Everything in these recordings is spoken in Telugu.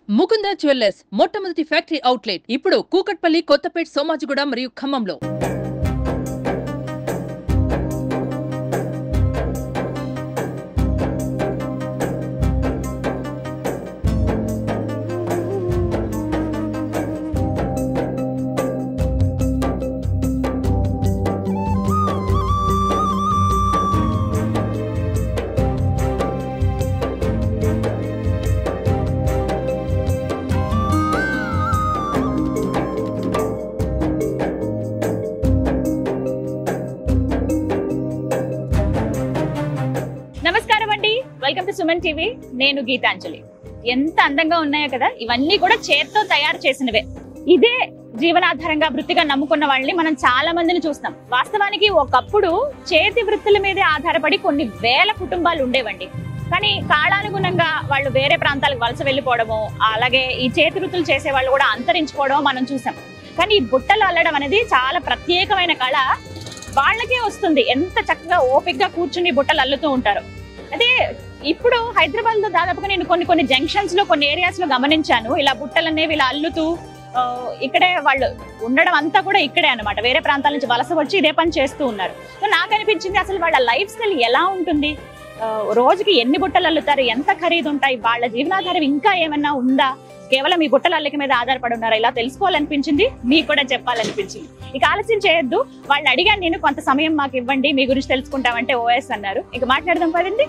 ముకుంద జ్యువెల్లర్స్ మొట్టమొదటి ఫ్యాక్టరీ అవుట్లెట్ ఇప్పుడు కూకట్పల్లి, కొత్తపేట్, సోమాజిగూడ మరియు ఖమ్మంలో. నమస్కారం అండి, వెల్కమ్ టు సుమన్ టీవీ. నేను గీతాంజలి. ఎంత అందంగా ఉన్నాయో కదా, ఇవన్నీ కూడా చేత్తో తయారు చేసినవే. ఇదే జీవనాధారంగా వృత్తిగా నమ్ముకున్న వాళ్ళని మనం చాలా మందిని చూస్తాం. వాస్తవానికి ఒకప్పుడు చేతి వృత్తుల మీదే ఆధారపడి కొన్ని వేల కుటుంబాలు ఉండేవండి. కానీ కాలానుగుణంగా వాళ్ళు వేరే ప్రాంతాలకు వలస వెళ్ళిపోవడము, అలాగే ఈ చేతి వృత్తులు చేసే వాళ్ళు కూడా అంతరించుకోవడం మనం చూసాం. కానీ ఈ బుట్టలు అల్లడం అనేది చాలా ప్రత్యేకమైన కళ. వాళ్ళకే వస్తుంది. ఎంత చక్కగా ఓపికగా కూర్చుని బుట్టలు అల్లుతూ ఉంటారు. అదే ఇప్పుడు హైదరాబాద్ లో దాదాపుగా నేను కొన్ని జంక్షన్స్ లో, కొన్ని ఏరియాస్ లో గమనించాను. ఇలా బుట్టలు అనేవి ఇలా అల్లుతూ ఇక్కడే వాళ్ళు ఉండడం అంతా కూడా ఇక్కడే అన్నమాట. వేరే ప్రాంతాల నుంచి వలస వచ్చి ఇదే పని చేస్తూ ఉన్నారు. సో నాకు అనిపించింది, అసలు వాళ్ళ లైఫ్ స్టైల్ ఎలా ఉంటుంది, రోజుకి ఎన్ని బుట్టలు అల్లుతారు, ఎంత ఖరీదు ఉంటాయి, వాళ్ళ జీవనాధారం ఇంకా ఏమన్నా ఉందా, కేవలం ఈ బుట్టల అల్లిక మీద ఆధారపడి ఉన్నారా, ఇలా తెలుసుకోవాలనిపించింది, మీకు కూడా చెప్పాలనిపించింది. ఇక ఆలస్యం చేయొద్దు. వాళ్ళని అడిగాను నేను, కొంత సమయం మాకు ఇవ్వండి, మీ గురించి తెలుసుకుంటామంటే ఓఎస్ అన్నారు. ఇక మాట్లాడదాం పదండి.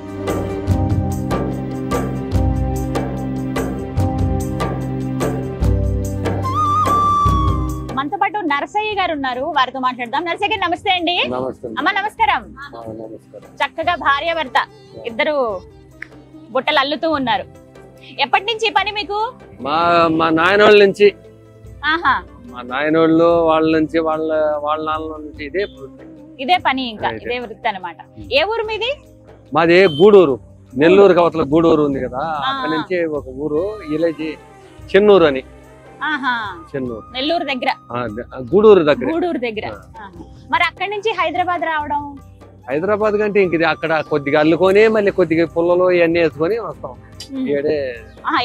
మనతో పాటు నరసయ్య గారు ఉన్నారు, వారితో మాట్లాడదాం. నరసయ్య గారు నమస్తే అండి. అమ్మ నమస్కారం. చక్కగా భార్యాభర్త ఇద్దరు బుట్టలు అల్లుతూ ఉన్నారు. ఎప్పటి నుంచి పని మీకు? మా నాయనోళ్ళ నుంచి. ఆహా, మా నాయనోళ్ళు వాళ్ళ నుంచి, వాళ్ళ నాన్న నుంచి ఇదే పని, ఇంకా ఇదే వృత్తి అన్నమాట. ఏ ఊరు మీది? మాది గూడూరు, నెల్లూరు అవతల గూడూరు ఉంది కదా, అక్కడ నుంచి ఒక ఊరు ఇలేజీ చెన్నూరు అని. చెన్నూరు నెల్లూరు దగ్గర, గూడూరు దగ్గర. గూడూరు దగ్గర. మరి అక్కడి నుంచి హైదరాబాద్ రావడం? హైదరాబాద్ కంటే ఇంక అక్కడ కొద్దిగా అల్లుకొని మళ్ళీ కొద్దిగా పుల్లలు ఇవన్నీ వేసుకొని వస్తాం.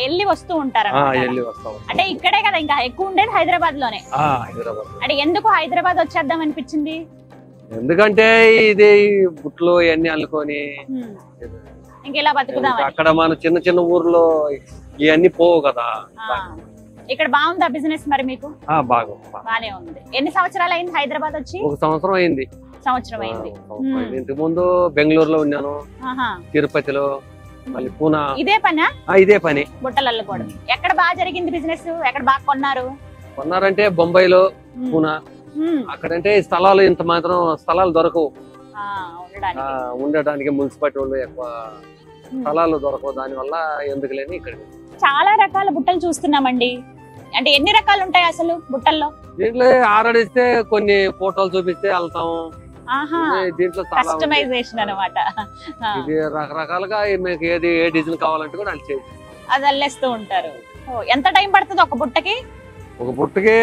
వెళ్ళి వస్తూ ఉంటారు వెళ్ళి వస్తాం. అంటే ఇక్కడే కదా ఇంకా ఎక్కువ ఉండేది, హైదరాబాద్ లోనే. హైదరాబాద్. అంటే ఎందుకు హైదరాబాద్ వచ్చేద్దాం అనిపించింది? ఎందుకంటే ఇది బుట్లు ఇవన్నీ అల్లుకొని ఇంకెలా బతుకుదాం. అక్కడ మన చిన్న ఊర్లో ఇవన్నీ పోవు కదా. ఇక్కడ బాగుందా బిజినెస్ మరి మీకు? బాగానే ఉంది. ఎన్ని సంవత్సరాలు అయింది హైదరాబాద్ వచ్చి? ఒక సంవత్సరం అయింది. సంవత్సరం అయింది. ఇంతకు ముందు బెంగళూరులో ఉన్నాను, తిరుపతిలో, మళ్ళీ పూనా. ఇదే పనా? ఇదే పని, బుట్టలు అల్లుకోవడం. ఎక్కడ బాగా జరిగింది బిజినెస్? ఎక్కడ బాగా కొన్నారంటే బొంబాయిలో, పూనా. అక్కడంటే స్థలాలు ఇంత మాత్రం స్థలాలు దొరకవు ఉండడానికి. మున్సిపాలిటీ వాళ్ళు ఎక్కువ స్థలాలు దొరకవు, దాని వల్ల ఎందుకు లేని ఇక్కడ. చాలా రకాల బుట్టలు చూస్తున్నామండి. అంటే ఎన్ని రకాలు ఉంటాయి అసలు బుట్టల్లో? దీంట్లో ఆరడిస్తే కొన్ని ఫోటోలు చూపిస్తే వెళ్తాము. దీంట్లో కస్టమైజేషన్ అన్నమాట. ఇది రకరకాలుగా మీకు ఏ డిజైన్ కావాలంటే కూడా అది అల్లేస్తూ ఉంటారు. ఎంత టైం పడుతుంది ఒక బుట్టకి? ఒక బుట్టకి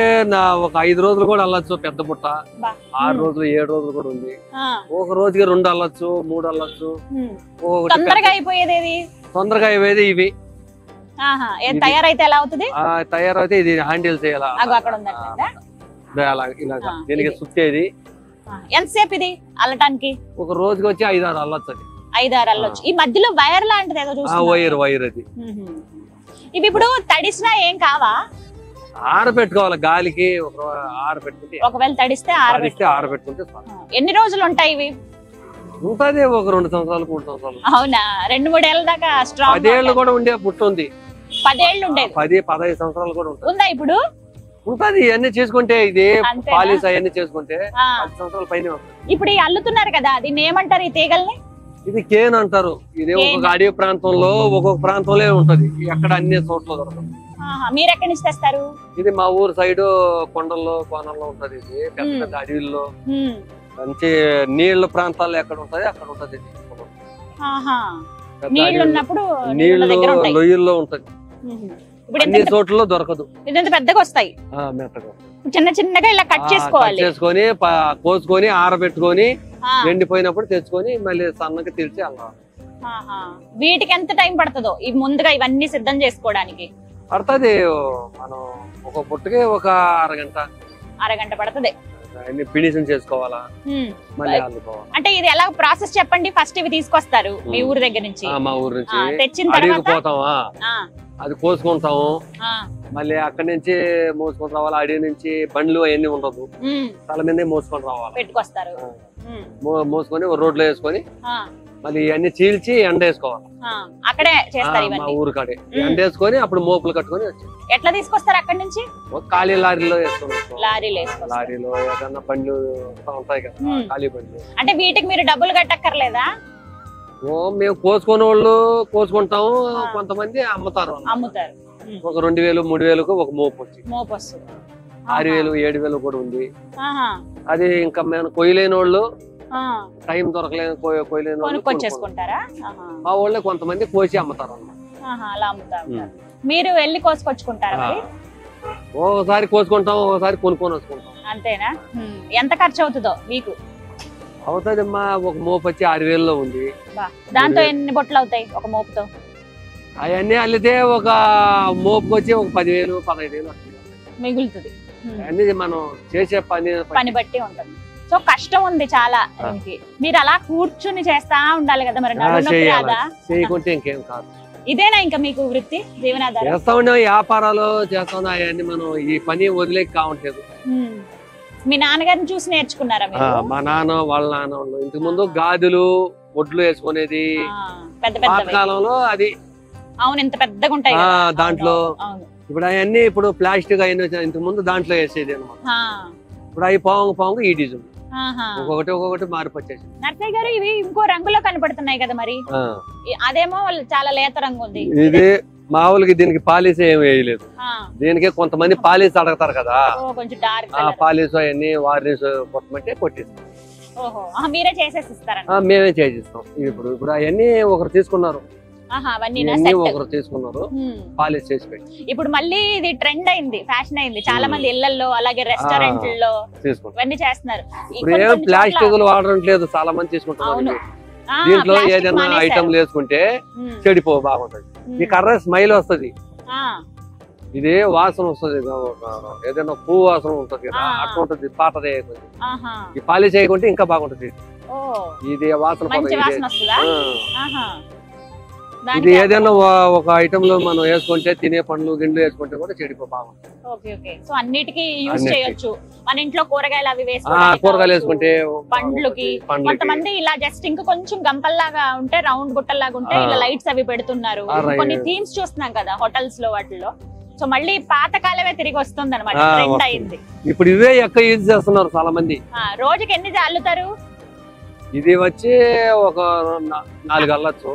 ఒక 5 రోజులు కూడా అల్లొచ్చు. పెద్ద బుట్ట 6 రోజులు 7 రోజులు కూడా ఉంది. ఒక రోజుకి 2 అల్లొచ్చు, 3 అల్లొచ్చు. తొందరగా అయిపోయేది? తొందరగా అయిపోయేది ఇవి. తయారైతే ఎలా అవుతుంది? తయారైతే ఇది హ్యాండిల్ చేయాలి. దీనికి సుత్తేది. ఎంతసేపు ఇది అల్లటానికి? ఒక రోజుకి వచ్చి 5-6 అల్లొచ్చు. 5-6 అల్లొచ్చు. ఈ మధ్యలో వైర్ లాంటిది ఏదో వైర్ అది. ఇవి ఇప్పుడు తడిసినా ఏం కావా? ఆరబెట్టుకోవాలి గాలికి. ఆరబెట్టుకుంటే, ఒకవేళ తడిస్తే ఆరబెట్టుకుంటే. ఎన్ని రోజులు ఉంటాయి ఇవి? ఉంటది ఒక 2 సంవత్సరాలు 3 సంవత్సరాలు. అవునా? 2-3 ఏళ్ళ దాకా స్ట్రాంగ్. 10 ఏళ్ళు కూడా ఉండే బుట్ట ఉంది. 10 ఏళ్ళు ఉండేది. 10-15 సంవత్సరాలు కూడా ఉంటుంది. ఉందా ఇప్పుడు? ఉంటది. ఇవన్నీ చేసుకుంటే, ఇది పాలిస్ అవన్నీ చేసుకుంటే 10 సంవత్సరాల పైన. ఇప్పుడు ఈ అల్లుతున్నారు కదా, దీన్ని ఏమంటారు ఈ తీగల్ని? ఇది కేన్ అంటారు. ఇది ఒక్కొక్క అడవి ప్రాంతంలో ఒక్కొక్క ప్రాంతంలో ఉంటది. అక్కడ అన్ని చోట్ల దొరకదు. మీరు ఎక్కడి నుంచి తెస్తారు? ఇది మా ఊరు సైడ్ కొండల్లో కోనల్లో ఉంటది. ఇది పెద్ద పెద్ద అడవిల్లో, మంచి నీళ్ళ ప్రాంతాల్లో ఎక్కడ ఉంటది అక్కడ ఉంటది. నీళ్లు లొయ్యల్లో ఉంటది. అన్ని చోట్ల దొరకదు. ఇదంతా పెద్దగా వస్తాయి. చిన్న చిన్నగా ఇలా కట్ చేసుకోవాలి. చేసుకొని కోసుకొని ఆరబెట్టుకొని ఎండిపోయినప్పుడు తెచ్చుకొని మళ్ళీ సన్నగా తెలిసి అలా. వీటికి ఎంత టైం పడుతుందో ఈ ముందుగా ఇవన్నీ సిద్ధం చేసుకోవడానికి? పడుతుంది. మనం ఒక బుట్టకి ఒక అరగంట పడుతుంది. అన్ని ఫినిషింగ్ చేసుకోవాలా, మళ్ళీ అల్లుకోవాలి. అంటే ఇది ఎలా ప్రాసెస్ చెప్పండి. ఫస్ట్ ఇవి తీసుకొస్తారు మీ ఊరు దగ్గర నుంచి? మా ఊరు నుంచి. తెచ్చిన అడిగి పోతామా, అది కోసుకుంటాము, మళ్ళీ అక్కడి నుంచి మోసుకొని రావాలి. అడిగి నుంచి బండ్లు అవన్నీ ఉండదు, తల మీదే మోసుకొని రావాలి. పెట్టుకొస్తారు, మోసుకొని రోడ్లో వేసుకొని మళ్ళీ ఇవన్నీ చీల్చి ఎండ వేసుకోవాలి. అక్కడే చేస్తారు మా ఊరు కాడే ఎండ వేసుకొని అప్పుడు మోపులు కట్టుకొని వచ్చి. ఎట్లా తీసుకొస్తారు అక్కడి నుంచి? ఖాళీ లారీలో వేసుకొని, లారీలో ఏదన్నా బండ్లు ఉంటాయి కదా, ఖాళీ బండ్లు. అంటే వీటికి మీరు డబ్బులు కట్టక్కర్లేదా? మేము కోసుకునే వాళ్ళు కోసుకుంటాము, కొంతమంది అమ్ముతారు. ఒక 2000 3000కు ఒక మోపు వచ్చి, 6000 7000 కూడా ఉంది. అది ఇంకా మేము కొయ్యలేని వాళ్ళు, టైం దొరకలేని కొయ్యలేని వాళ్ళు కొనుక్కొచ్చేసుకుంటారా? మా వాళ్ళే కొంతమంది కోసి అమ్ముతారు అన్నమాట. మీరు వెళ్ళి కోసుకొచ్చుకుంటారా? ఒకసారి కోసుకుంటాం, ఒకసారి కొనుక్కొని వచ్చుకుంటాం. అంతేనా? ఎంత ఖర్చు అవుతుందో మీకు? అవుతుందమ్మా, ఒక మోపు వచ్చి 6000లో ఉంది. దాంతో ఎన్ని బొట్లు అవుతాయి ఒక మోపుతో? అవన్నీ అల్లితే ఒక మోపుకి వచ్చి ఒక 10,000 15,000 మిగులుతుంది. అన్ని మనం చేసే పని బట్టి ఉంటుంది. సో కష్టం ఉంది చాలా. మీరు అలా కూర్చుని చేస్తా ఉండాలి కదా, మరి చేయకుంటే ఇంకేం కాదు. ఇదేనా ఇంకా మీకు వృత్తి, జీవనాధారం? చేస్తా ఉన్నాం, వ్యాపారాలు చేస్తా ఉన్నాం. అవన్నీ మనం ఈ పని వదిలేక కావట్లేదు. మీ నాన్నగారిని చూసి నేర్చుకున్నారా? మా నాన్న వాళ్ళ నాన్న వాళ్ళు ఇంతకు ముందు గాజులు ఒడ్లు వేసుకునేది పాతకాలంలో. అది అవును, ఇంత పెద్దగా ఉంటాయి దాంట్లో. ఇప్పుడు అవన్నీ ఇప్పుడు ప్లాస్టిక్ అయిన ఇంతకు ముందు దాంట్లో వేసేది అనమాట. ఇప్పుడు అవి పావుంగు ఈ డిజైన్ ఒక్కొక్కటి మార్పు వచ్చేసి. నర్సయ్య గారు, ఇవి ఇంకో రంగులో కనపడుతున్నాయి కదా, మరి అదేమో చాలా లేత రంగు ఉంది. ఇది మామూలుగా దీనికి పాలిస్ ఏమి వేయలేదు. దీనికి కొంతమంది పాలిస్ అడగతారు కదా, పాలిస్ అవన్నీ వార్నిష్ కొట్టమంటే కొట్టిస్తాం. మీరే చేసేసి ఇస్తారా? మేమే చేసిస్తాం. ఇప్పుడు అవన్నీ ఒకరు తీసుకున్నారు, ఒకరు తీసుకున్నారు, పాలిష్ చేసి పెట్టి. ఇప్పుడు మళ్ళీ ఇది ట్రెండ్ అయింది, ఫ్యాషన్ అయింది. చాలా మంది ఇళ్లలో అలాగే రెస్టారెంట్లలో ఇవన్నీ చేస్తున్నారు. ప్లాస్టిక్ వాడట్లేదు, చాలా మంది తీసుకుంటున్నారు. దీంట్లో ఏదైనా ఐటమ్ వేసుకుంటే చెడిపో బాగుంటది. ఈ కర్ర స్మైల్ వస్తది, ఇది వాసన వస్తుంది, ఏదైనా పువ్వు వాసన ఉంటది కదా, అట్లా ఉంటది. పాతదే ఈ పాలిష్ చేయకుంటే ఇంకా బాగుంటది. ఇది వాసన ఇది ఏదైనా ఒక ఐటమ్ లో మనం వేసుకుంటే, తినే పండ్లు గిండ్లు వేసుకుంటే కూడా చెడిపో బాగుంటుంది. సో అన్నిటికీ యూజ్ చేయొచ్చు. మన ఇంట్లో కూరగాయలు అవి కూరగాయలు వేసుకుంటే, పండ్లకి. కొంతమంది ఇలా జస్ట్ ఇంకా కొంచెం గంపల్లాగా ఉంటే, రౌండ్ గుట్టల్లాగా ఉంటే ఇలా లైట్స్ అవి పెడుతున్నారు. కొన్ని థీమ్స్ చూస్తున్నాం కదా హోటల్స్ లో, వాటిల్లో. సో మళ్ళీ పాతకాలమే తిరిగి వస్తుంది అనమాట, ట్రెండ్ అయింది. ఇప్పుడు ఇవే ఎక్కువ యూజ్ చేస్తున్నారు చాలా మంది. రోజుకి ఎన్ని అల్లుతారు? ఇది వచ్చి ఒక 4 అల్లచ్చు.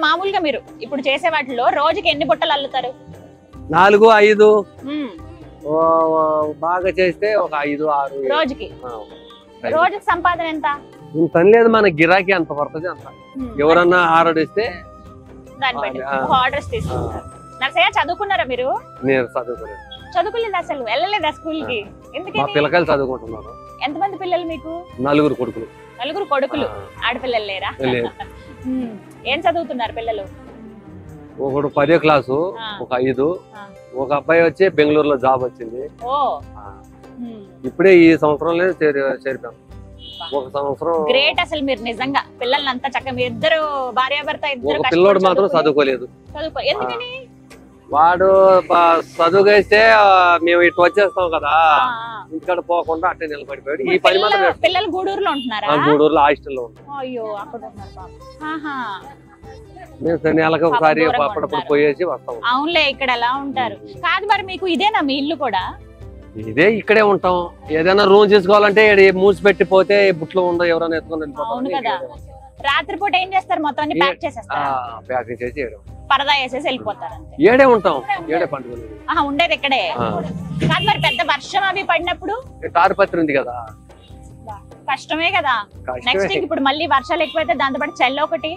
మామూలుగా మీరు ఇప్పుడు చేసే వాటిలో రోజుకి ఎన్ని బుట్టలు అల్లుతారు? 4 5. బాగా చేస్తే ఒక 5 6 రోజుకి. రోజుకి సంపాదన ఎంత? ఇంత లేదు, మన గిరాకీ అంత పడుతుంది. అంత ఎవరన్నా ఆర్డర్ ఇస్తే దాన్ని బట్టి ఆర్డర్స్ తీసుకుంటారు. నర్సయ్య, చదువుకున్నారా మీరు? నేను చదువుకోలేదు. చదువుకోలేదు అసలు? వెళ్ళలేదా స్కూల్ కి? మా పిల్లకాయలు చదువుకుంటున్నారు. ఎంతమంది పిల్లలు మీకు? 4 కొడుకులు. 4 కొడుకులు. ఆడపిల్లలు లేరా? ఏం చదువుతున్నారు పిల్లలు? ఒకడు 10వ క్లాసు, ఒక 5. ఒక అబ్బాయి వచ్చి బెంగళూరులో జాబ్ వచ్చింది. ఇప్పుడే ఈ సంవత్సరంలో చేరిపాం. ఒక సంవత్సరం. గ్రేట్ అసలు మీరు నిజంగా. పిల్లల్ని అంతా చక్కగా మీ ఇద్దరు భార్యాభర్త ఇద్దరు. పిల్లోడు మాత్రం చదువుకోలేదు. ఎందుకని? వాడు చదువుకేస్తే మేము ఇటు వచ్చేస్తాం కదా, ఇక్కడ పోకుండా అట్టే నిలబడిపోయాడు. ఈ పని మాత్రం. పిల్లలు గూడూరులో ఉంటున్నారా? గూడూరులో హాస్టల్లో ఉంటారు. అయ్యో, అక్కడ ఉన్నారు. మేము నెలకు ఒకసారి అప్పుడప్పుడు పోయేసి వస్తాం. అవునులే, ఇక్కడ ఎలా ఉంటారు. కాదు మరి మీకు ఇదేనా మీ ఇల్లు కూడా? ఇదే, ఇక్కడే ఉంటాం. ఏదైనా రూమ్ తీసుకోవాలంటే మూసి పెట్టి పోతే బుట్లో ఉండవు, ఎవరైనా ఎత్తుకొని వెళ్ళిపోతారు. రాత్రిపూట ఏం చేస్తారు? మొత్తం ప్యాక్ చేసేస్తారు. ప్యాకింగ్ చేసి పరదా వేసేసి వెళ్ళిపోతారు. ఏడే ఉంటాం, ఏడే పండుగలు. ఉండేది ఇక్కడే. కాదు మరి పెద్ద వర్షం అవి పడినప్పుడు? తాడిపత్రి ఉంది కదా, కష్టమే కదా. నెక్స్ట్ ఇప్పుడు మళ్ళీ వర్షాలు ఎక్కువైతే దాంతో పాటు చల్ల ఒకటి.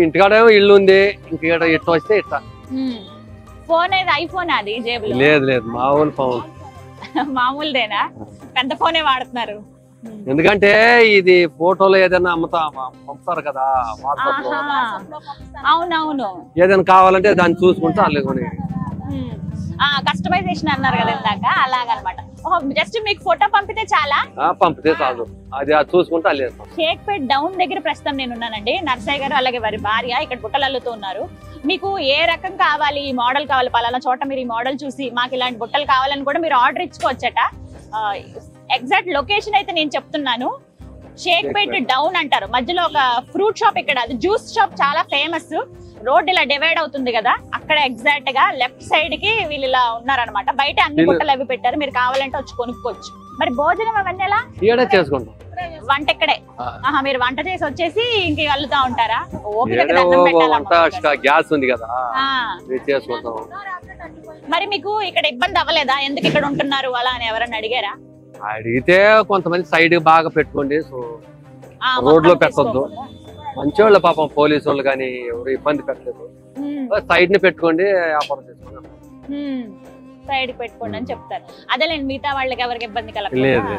ఇంటికాడ ఇల్లు ఉంది, ఇంటికాడ ఇట్ట వస్తే ఇట్ట. ఫోన్ ఏది? ఐఫోన్ అది జేబులో? లేదు లేదు, మామూలు ఫోన్. మామూలుదేనా? పెద్ద ఫోనే వాడుతున్నారు. ఎందుకంటే ఇది ఫోటోలో ఏదైనా పంపుతారు కదా వాట్సాప్ లో, అవునవును, ఏదైనా కావాలంటే దాన్ని చూసుకుంటే వాళ్ళు కస్టమైజేషన్ అన్నారు కదా ఇందాక, అలాగనమాట. జస్ట్ మీకు ఫోటో పంపితే చాలా, పంపితే చాలు, అది చూసుకుంటే వాళ్ళు చేస్తాం. షేక్పేట్ డౌన్ దగ్గర ప్రస్తుతం నేను ఉన్నానండి. నర్సయ్య గారు అలాగే వారి భార్య ఇక్కడ బుట్టలు అల్లుతూ ఉన్నారు. మీకు ఏ రకం కావాలి, ఈ మోడల్ కావాలి, పలానా చోట మీరు ఈ మోడల్ చూసి మాకు ఇలాంటి బుట్టలు కావాలని కూడా మీరు ఆర్డర్ ఇచ్చుకోవచ్చట. ఎగ్జాక్ట్ లొకేషన్ అయితే నేను చెప్తున్నాను, షేక్పేట్ డౌన్ అంటారు. మధ్యలో ఒక ఫ్రూట్ షాప్, ఇక్కడ అది జ్యూస్ షాప్ చాలా ఫేమస్. రోడ్ ఇలా డివైడ్ అవుతుంది కదా, అక్కడ ఎగ్జాక్ట్ గా లెఫ్ట్ సైడ్ కి వీళ్ళు ఇలా ఉన్నారనమాట. బయట అన్ని బుట్టలు అవి పెట్టారు, మీరు కావాలంటే వచ్చి కొనుక్కోవచ్చు. మరి భోజనం అవన్నీ ఎలా చేసుకుంటాం? వంట ఇక్కడే? మీరు వంట చేసి వచ్చేసి ఇంక అల్లుతా ఉంటారా? గ్యాస్ ఉంది కదా, చేసుకుంటాం. మరి మీకు ఇక్కడ ఇబ్బంది అవ్వలేదా, ఎందుకు ఇక్కడ ఉంటున్నారు అలా అని ఎవరన్నా అడిగారా? అడిగితే కొంతమంది సైడ్ బాగా పెట్టుకోండి, రోడ్ లో పెట్టొద్దు, మంచివాళ్ళు పాపం, పోలీసు వాళ్ళు కానీ ఎవరు ఇబ్బంది పెట్టలేదు, సైడ్ ని పెట్టుకోండి, వ్యాపారం చేసుకోండి, సైడ్ పెట్టుకోండి అని చెప్తారు. అదేలేండి, మిగతా వాళ్ళకి ఎవరికి ఇబ్బంది కలగలేదు.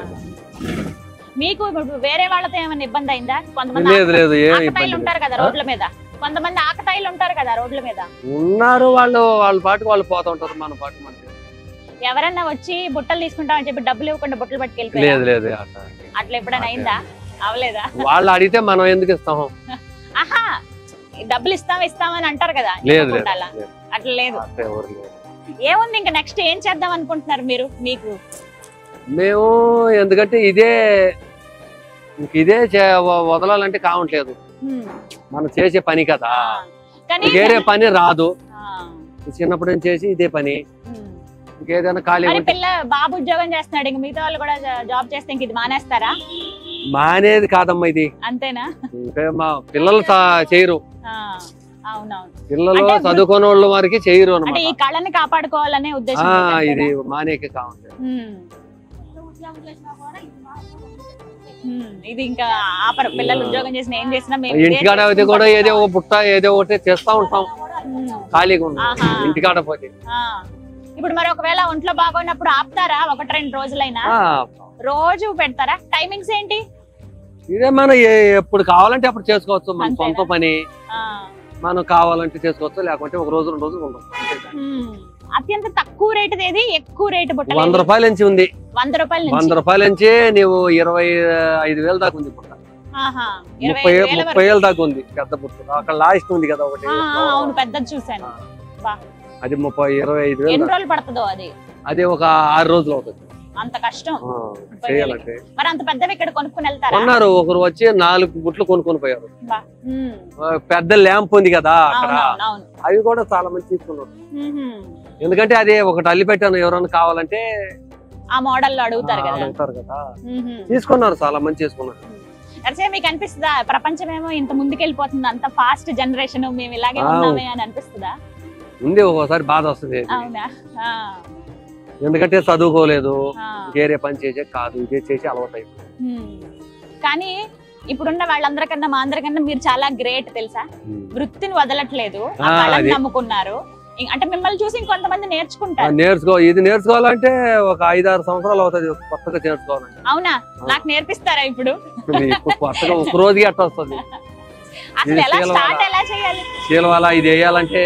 మీకు వేరే వాళ్ళతో ఏమైనా ఇబ్బంది అయిందా? కొంతమంది ఆకతాయిలు ఉంటారు కదా రోడ్ల మీద, కొంతమంది ఆకతాయిలు ఉంటారు కదా రోడ్ల మీద ఉన్నారు, వాళ్ళ పాటికి వాళ్ళు పోతా ఉంటారు, మన పాటి మన. ఎవరన్నా వచ్చి బుట్టలు తీసుకుంటామని చెప్పి డబ్బులు ఇవ్వకుండా బుట్టలు పట్టుకెళ్ళిపోయారు? లేదు, అట్లా ఎప్పుడైనా అయిందా? అవలేదా? వాళ్ళు అడిగితే మనం ఎందుకు ఇస్తాము? ఆహా, డబ్బులు ఇస్తామని అంటారు కదా, అట్లా లేదు. ఏముంది, ఇంకా నెక్స్ట్ ఏం చేద్దాం అనుకుంటున్నారు మీరు? మేము ఎందుకంటే ఇదే వదలాలంటే కావట్లేదు, మనం చేసే పని కదా, వేరే పని రాదు. చిన్నప్పటి నుంచి చేసి ఇదే పని, ఇంకేదైనా ఖాళీ. బాబు ఉద్యోగం చేస్తున్నాడు, ఇంక మిగతా వాళ్ళు కూడా జాబ్ చేస్తే ఇంక ఇది మానేస్తారా? మానేది కాదమ్మా, ఇది అంతేనా? మా పిల్లలు చేయరు, అవునవును, పిల్లలు చదువుకునే వాళ్ళ వారికి చేయరు అంటే ఈ కళని కాపాడుకోవాలనే ఉద్దేశం. ఇది మానేకి కావట్లేదు, ఇది ఇంకా ఆపరు. పిల్లలు ఉద్యోగం చేసిన ఏం చేసినా ఇంటికాడ అయితే కూడా ఏదో ఒక బుట్ట ఏదో ఒకటి చేస్తా ఉంటాం, ఖాళీగా ఉంటాం ఇంటికాడ పోతే. ఇప్పుడు మరి ఒకవేళ ఒంట్లో బాగోనప్పుడు ఆపుతారా? 1-2 రోజులైనా రోజు పెడతారా? టైమింగ్స్ ఏంటి? ఇదే మనం ఎప్పుడు కావాలంటే అప్పుడు చేసుకోవచ్చు, మన సొంత పని, మనం కావాలంటే చేసుకోవచ్చు, లేకుంటే 1 రోజు 2 రోజులు ఉండదు. అత్యంత తక్కువ రేటు ఏది, ఎక్కువ రేటు బుట్ట? 100 రూపాయల నుంచి ఉంది. 100 రూపాయల నుంచి నీవు 25,000 దాకా ఉంది బుట్ట, 30,000 దాకా ఉంది పెద్ద బుట్ట. అక్కడ లాస్ట్ ఉంది కదా ఒకటి, అవును పెద్దది చూసాను, అది 30,000-25,000. ఎన్ని రోజులు పడుతుందో అది? అది ఒక 6 రోజులు అవుతుంది. అంత కష్టం చేయాలంటే. మరి అంత పెద్దవి ఇక్కడ కొనుక్కుని వెళ్తారా? కొన్నారు, ఒకరు వచ్చి 4 బుట్లు కొనుక్కొని పోయారు. పెద్ద ల్యాంప్ ఉంది కదా అక్కడ, అవి కూడా చాలా మంది తీసుకున్నారు. ఎందుకంటే అది ఒకటి అల్లి పెట్టాను, ఎవరైనా కావాలంటే ఆ మోడల్ లో అడుగుతారు కదా, తీసుకున్నారు, చాలా మంది తీసుకున్నారు. అదే మీకు అనిపిస్తుందా ప్రపంచమేమో ఇంత ముందుకెళ్ళిపోతుంది, అంత ఫాస్ట్ జనరేషన్, మేము ఇలాగే ఉన్నామే అని అనిపిస్తుందా? ఉంది, ఒక్కోసారి బాధ వస్తుంది. అవునా? ఎందుకంటే చదువుకోలేదు, వేరే పని చేసే కాదు, ఇదే చేసి అలవాటు అయిపోయింది. కానీ ఇప్పుడున్న వాళ్ళందరికన్నా మా అందరికన్నా మీరు చాలా గ్రేట్ తెలుసా, వృత్తిని వదలట్లేదు, నమ్ముకున్నారు. అంటే మిమ్మల్ని చూసి ఇంకొంతమంది నేర్చుకుంటారు. ఇది నేర్చుకోవాలంటే ఒక 5-6 సంవత్సరాలు అవుతుంది కొత్తగా నేర్చుకోవాలంటే. అవునా? నాకు నేర్పిస్తారా ఇప్పుడు? కొత్తగా ఒక రోజుకి అట్లా వస్తుంది. చీలవాల ఇది వేయాలంటే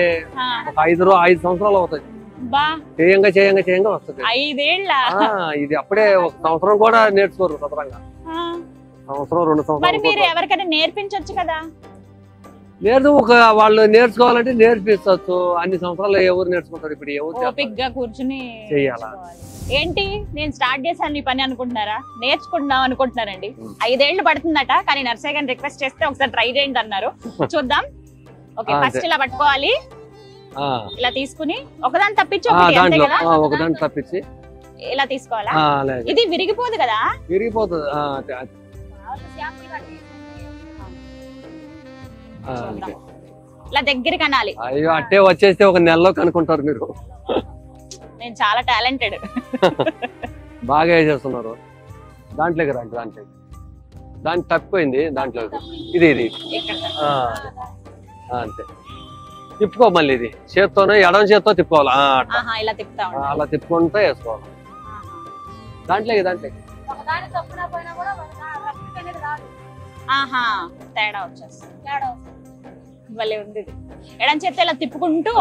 ఒక 5 సంవత్సరాలు అవుతుంది, చేయంగా వస్తుంది. 5 ఏళ్ళ ఇది అప్పుడే 1 సంవత్సరం కూడా నేర్చుకోరు సదరంగా, సంవత్సరం 2 సంవత్సరాలు. మీరు ఎవరికైనా నేర్పించొచ్చు కదా? వాళ్ళు నేర్చుకోవాలంటే నేర్పించవచ్చు, అన్ని సంవత్సరాలు ఎవరు నేర్చుకుంటారు? ఇప్పుడు ఎవరు కూర్చుని చెయ్యాలా? ఏంటి నేను స్టార్ట్ చేశాను ఈ పని అనుకుంటున్నారా? నేర్చుకుంటున్నాం అనుకుంటున్నారండి. 5 ఏళ్ళు పడుతుందట, కానీ నర్సయ్య గారిని రిక్వెస్ట్ చేస్తే ఒకసారి ట్రై చేయండి అన్నారు. చూద్దాం. ఓకే, ఫస్ట్ ఇలా పట్టుకోవాలి, ఇలా తీసుకుని ఒకదాన్ని తప్పించి ఒకదాన్ని తప్పించి ఇలా తీసుకోవాలా? ఇది విరిగిపోదు కదా? విరిగిపోతుంది. ఇలా దగ్గరికి అనాలి. అయ్యో, అట్టే వచ్చేస్తే ఒక నెలలో కనుక్కుంటారు మీరు. నేను చాలా టాలెంటెడ్. బాగా చేస్తున్నారు. దాంట్లోకి రండి, దాంట్లో తప్పిపోయింది, దాంట్లో ఇది అంతే. తిప్పుకో, మళ్ళీ ఇది చేత్తోనే ఎడమ చేత్తో తిప్పుకోవాలా, అలా తిప్పుకుంటే వేసుకోవాలి. దాంట్లోకి ఆహా తేడా వచ్చేస్తుంది. భలే ఉంది. ఎడం చేస్తే ఇలా తిప్పుకుంటూ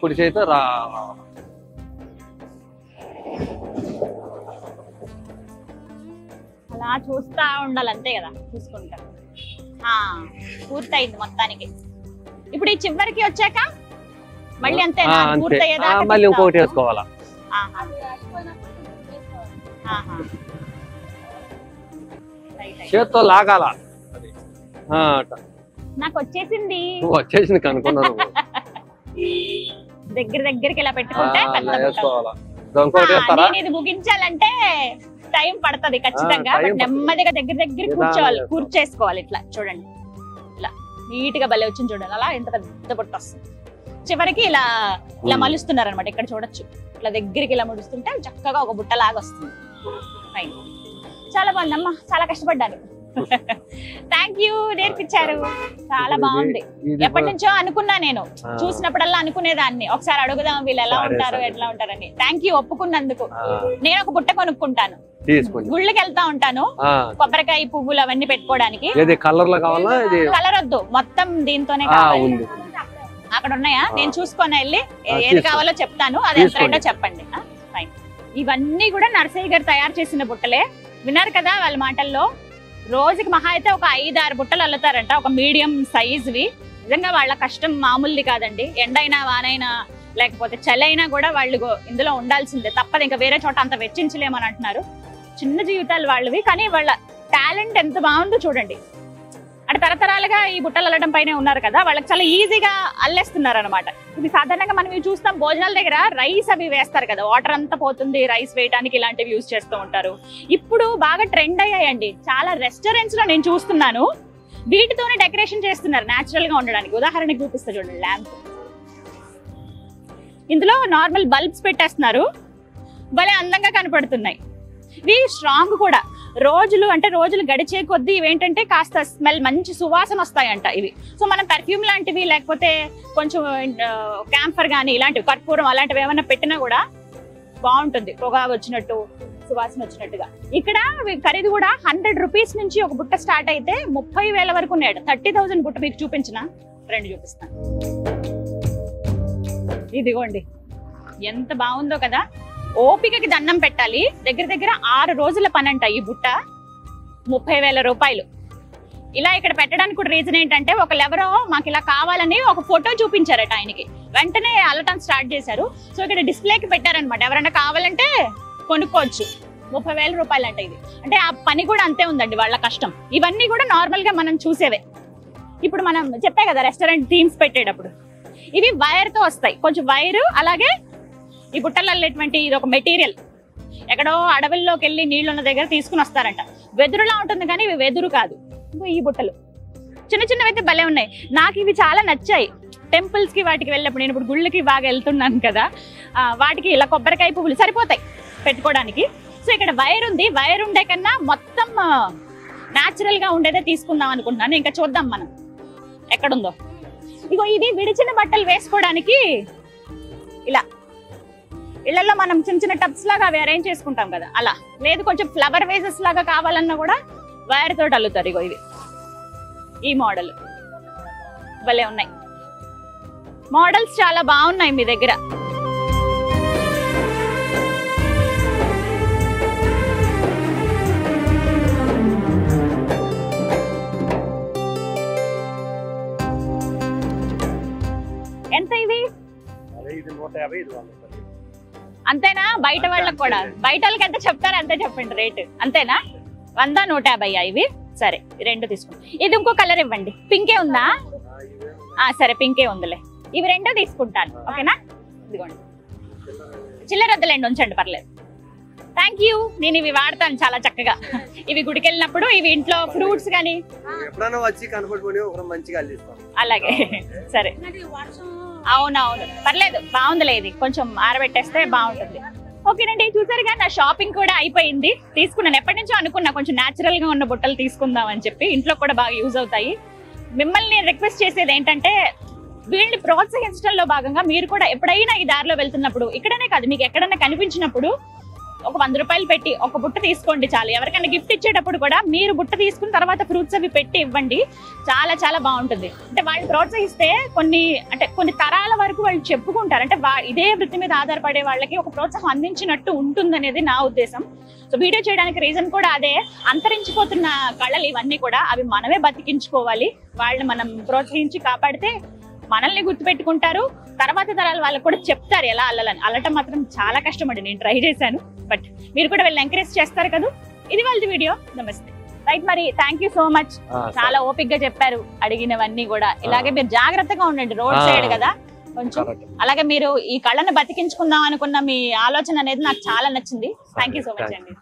కుడి చేతితో రా. అలా చూస్తా ఉండాలి అంతే కదా, చూసుకుంటా. పూర్తయింది మొత్తానికి. ఇప్పుడు ఈ చివరికి వచ్చాక మళ్ళీ అంతే పూర్తయ్యేదాకా మళ్ళీ ఇంకొకటి వేసుకోవాలా. చేత్తో లాగాల. నాకు వచ్చేసింది కనుక్కున్నాను. దగ్గరికి ఇలా పెట్టుకుంటే ఇది ముగించాలంటే టైం పడుతుంది ఖచ్చితంగా. నెమ్మదిగా దగ్గర కూర్చేసుకోవాలి. ఇట్లా చూడండి, ఇలా నీట్ గా భలే వచ్చింది చూడండి. అలా ఎంత పెద్ద బుట్ట వస్తుంది. చివరికి ఇలా మలుస్తున్నారు అనమాట. ఇక్కడ చూడొచ్చు, ఇట్లా దగ్గరికి ఇలా ముడుస్తుంటే చక్కగా ఒక బుట్ట లాగా వస్తుంది. చాలా బాగుందమ్మా, చాలా కష్టపడ్డాను. థ్యాంక్ యూ, నేర్పించారు. చాలా బాగుంది. ఎప్పటి నుంచో అనుకున్నా నేను, చూసినప్పుడల్లా అనుకునేదాన్ని ఒకసారి అడుగుదాం వీళ్ళు ఎలా ఉంటారు ఎట్లా ఉంటారని. థ్యాంక్ యూ ఒప్పుకున్నందుకు. నేను ఒక బుట్ట కొనుక్కుంటాను, గుళ్ళకి వెళ్తా ఉంటాను, కొబ్బరికాయ పువ్వులు అవన్నీ పెట్టుకోవడానికి. కలర్ వద్దు, మొత్తం దీంతోనే కావాలి. అక్కడ ఉన్నాయా? నేను చూసుకొని వెళ్ళి ఏది కావాలో చెప్తాను, అది ఎంత రేటో చెప్పండి. ఇవన్నీ కూడా నర్సయ్య గారు తయారు చేసిన బుట్టలే. విన్నారు కదా వాళ్ళ మాటల్లో. రోజుకి మహా అయితే ఒక 5-6 బుట్టలు అల్లుతారంట, ఒక మీడియం సైజువి. నిజంగా వాళ్ళ కష్టం మామూలుది కాదండి. ఎండైనా వానైనా లేకపోతే చలైనా కూడా వాళ్ళు ఇందులో ఉండాల్సిందే, తప్పదు. ఇంకా వేరే చోట అంత వెచ్చించలేమని అంటున్నారు. చిన్న జీవితాలు వాళ్ళవి, కానీ వాళ్ళ టాలెంట్ ఎంత బాగుందో చూడండి. అంటే తరతరాలుగా ఈ బుట్టలు అల్లడం పైన ఉన్నారు కదా, వాళ్ళకి చాలా ఈజీగా అల్లేస్తున్నారు అనమాట. ఇది సాధారణంగా మనం ఇవి చూస్తాం భోజనాల దగ్గర, రైస్ అవి వేస్తారు కదా, వాటర్ అంతా పోతుంది, రైస్ వేయడానికి ఇలాంటివి యూజ్ చేస్తూ ఉంటారు. ఇప్పుడు బాగా ట్రెండ్ అయ్యాయండి. చాలా రెస్టారెంట్స్ లో నేను చూస్తున్నాను వీటితోనే డెకరేషన్ చేస్తున్నారు న్యాచురల్ గా ఉండడానికి. ఉదాహరణకి చూపిస్తా చూడండి, ల్యాంప్. ఇందులో నార్మల్ బల్బ్స్ పెట్టేస్తున్నారు, భలే అందంగా కనపడుతున్నాయి. ఇవి స్ట్రాంగ్ కూడా. రోజులు గడిచే కొద్దీ ఇవేంటంటే కాస్త స్మెల్, మంచి సువాసన వస్తాయంట ఇవి. సో మనం పర్ఫ్యూమ్ లాంటివి లేకపోతే కొంచెం క్యాంఫర్ కానీ ఇలాంటివి, కర్పూరం అలాంటివి ఏమైనా పెట్టినా కూడా బాగుంటుంది, పొగ వచ్చినట్టు, సువాసన వచ్చినట్టుగా. ఇక్కడ ఖరీదు కూడా 100 రూపీస్ నుంచి ఒక బుట్ట స్టార్ట్ అయితే 30,000 వరకు ఉన్నాడు. 30,000 బుట్ట మీకు చూపించిన, రెండు చూపిస్తాను. ఇదిగోండి, ఎంత బాగుందో కదా. ఓపికకి దండం పెట్టాలి. దగ్గర 6 రోజుల పని అంట ఈ బుట్ట. 30,000 రూపాయలు. ఇలా ఇక్కడ పెట్టడానికి కూడా రీజన్ ఏంటంటే, ఒకళ్ళెవరో మాకు ఇలా కావాలని ఒక ఫోటో చూపించారట ఆయనకి, వెంటనే అల్లటం స్టార్ట్ చేశారు. సో ఇక్కడ డిస్ప్లేకి పెట్టారనమాట, ఎవరైనా కావాలంటే కొనుక్కోవచ్చు. 30,000 రూపాయలు అంట ఇది. అంటే ఆ పని కూడా అంతే ఉందండి వాళ్ళ కష్టం. ఇవన్నీ కూడా నార్మల్ గా మనం చూసేవే. ఇప్పుడు మనం చెప్పే కదా రెస్టారెంట్ థీమ్స్ పెట్టేటప్పుడు, ఇవి వైర్ తో వస్తాయి. కొంచెం వైరు, అలాగే ఈ బుట్టలు అల్లేటువంటి ఇది ఒక మెటీరియల్ ఎక్కడో అడవుల్లోకి వెళ్ళి నీళ్లున్న దగ్గర తీసుకుని వస్తారంట. వెదురులా ఉంటుంది కానీ ఇవి వెదురు కాదు. ఈ బుట్టలు చిన్నవి అయితే భలే ఉన్నాయి. నాకు ఇవి చాలా నచ్చాయి. టెంపుల్స్ కి వాటికి వెళ్ళినప్పుడు, నేను ఇప్పుడు గుళ్ళకి బాగా వెళ్తున్నాను కదా, వాటికి ఇలా కొబ్బరికాయ పువ్వులు సరిపోతాయి పెట్టుకోవడానికి. సో ఇక్కడ వైర్ ఉంది. వైర్ ఉండే కన్నా మొత్తం న్యాచురల్ గా ఉండేదే తీసుకుందాం అనుకుంటున్నాను. ఇంకా చూద్దాం మనం ఎక్కడుందో. ఇగో ఇది విడిచిన బట్టలు వేసుకోవడానికి. ఇలా ఇళ్లలో మనం చిన్న టబ్స్ లాగా అవి అరేంజ్ చేసుకుంటాం కదా, అలా. లేదు కొంచెం ఫ్లవర్ వేసెస్ లాగా కావాలన్నా కూడా వైర్ తోటి అల్లుతారు. ఇగో ఇవి, ఈ మోడల్ భలే ఉన్నాయి. మోడల్స్ చాలా బాగున్నాయి మీ దగ్గర. ఎంత ఇవి? అంతేనా? బయట వాళ్ళకి కూడా, బయట వాళ్ళకి ఎంత చెప్తారు అంతే చెప్పండి రేటు. అంతేనా? 100, 150 ఇవి. సరే, రెండు తీసుకోండి. ఇది ఇంకో కలర్ ఇవ్వండి. పింకే ఉందా? సరే, పింకే ఉందిలే. ఇవి రెండో తీసుకుంటాను, ఓకేనా? ఇదిగోండి, చిల్లర వద్దులేండి, ఉంచండి, పర్లేదు. Thank you. నేను ఇవి వాడతాను చాలా చక్కగా. ఇవి గుడికి వెళ్ళినప్పుడు, ఇవి ఇంట్లో ఫ్రూట్స్ కానీ అలాగే. సరే, అవునవును, పర్లేదు, బాగుందిలే. ఇది కొంచెం ఆరబెట్టేస్తే బాగుంటుంది. ఓకేనండి, చూసారుగా నా షాపింగ్ కూడా అయిపోయింది. తీసుకున్నాను, ఎప్పటి నుంచో అనుకున్నా కొంచెం న్యాచురల్ గా ఉన్న బుట్టలు తీసుకుందాం అని చెప్పి. ఇంట్లో కూడా బాగా యూజ్ అవుతాయి. మిమ్మల్ని రిక్వెస్ట్ చేసేది ఏంటంటే, వీళ్ళని ప్రోత్సహించడంలో భాగంగా మీరు కూడా ఎప్పుడైనా ఈ దారిలో వెళ్తున్నప్పుడు, ఇక్కడనే కాదు మీకు ఎక్కడన్నా కనిపించినప్పుడు ఒక 100 రూపాయలు పెట్టి ఒక బుట్ట తీసుకోండి చాలు. ఎవరికైనా గిఫ్ట్ ఇచ్చేటప్పుడు కూడా మీరు బుట్ట తీసుకున్న తర్వాత ఫ్రూట్స్ అవి పెట్టి ఇవ్వండి. చాలా చాలా బాగుంటుంది. అంటే వాళ్ళు ప్రోత్సహిస్తే కొన్ని తరాల వరకు వాళ్ళు చెప్పుకుంటారు. అంటే ఇదే వృత్తి మీద ఆధారపడే వాళ్ళకి ఒక ప్రోత్సాహం అందించినట్టు ఉంటుంది అనేది నా ఉద్దేశం. సో వీడియో చేయడానికి రీజన్ కూడా అదే. అంతరించిపోతున్న కళలు ఇవన్నీ కూడా అవి మనమే బతికించుకోవాలి. వాళ్ళని మనం ప్రోత్సహించి కాపాడితే మనల్ని గుర్తుపెట్టుకుంటారు. తర్వాత తరాలు వాళ్ళకి కూడా చెప్తారు ఎలా అల్లాలని. అల్లటం మాత్రం చాలా కష్టం అండి. నేను ట్రై చేశాను, బట్ మీరు కూడా వెళ్ళి ఎంకరేజ్ చేస్తారు కదా. ఇది వాళ్ళ వీడియో. నమస్తే. రైట్, మరి థ్యాంక్ యూ సో మచ్. చాలా ఓపిక్ గా చెప్పారు అడిగినవన్నీ కూడా. ఇలాగే మీరు జాగ్రత్తగా ఉండండి, రోడ్ సైడ్ కదా కొంచెం. అలాగే మీరు ఈ కళను బతికించుకుందాం అనుకున్న మీ ఆలోచన అనేది నాకు చాలా నచ్చింది. థ్యాంక్ యూ సో మచ్ అండి.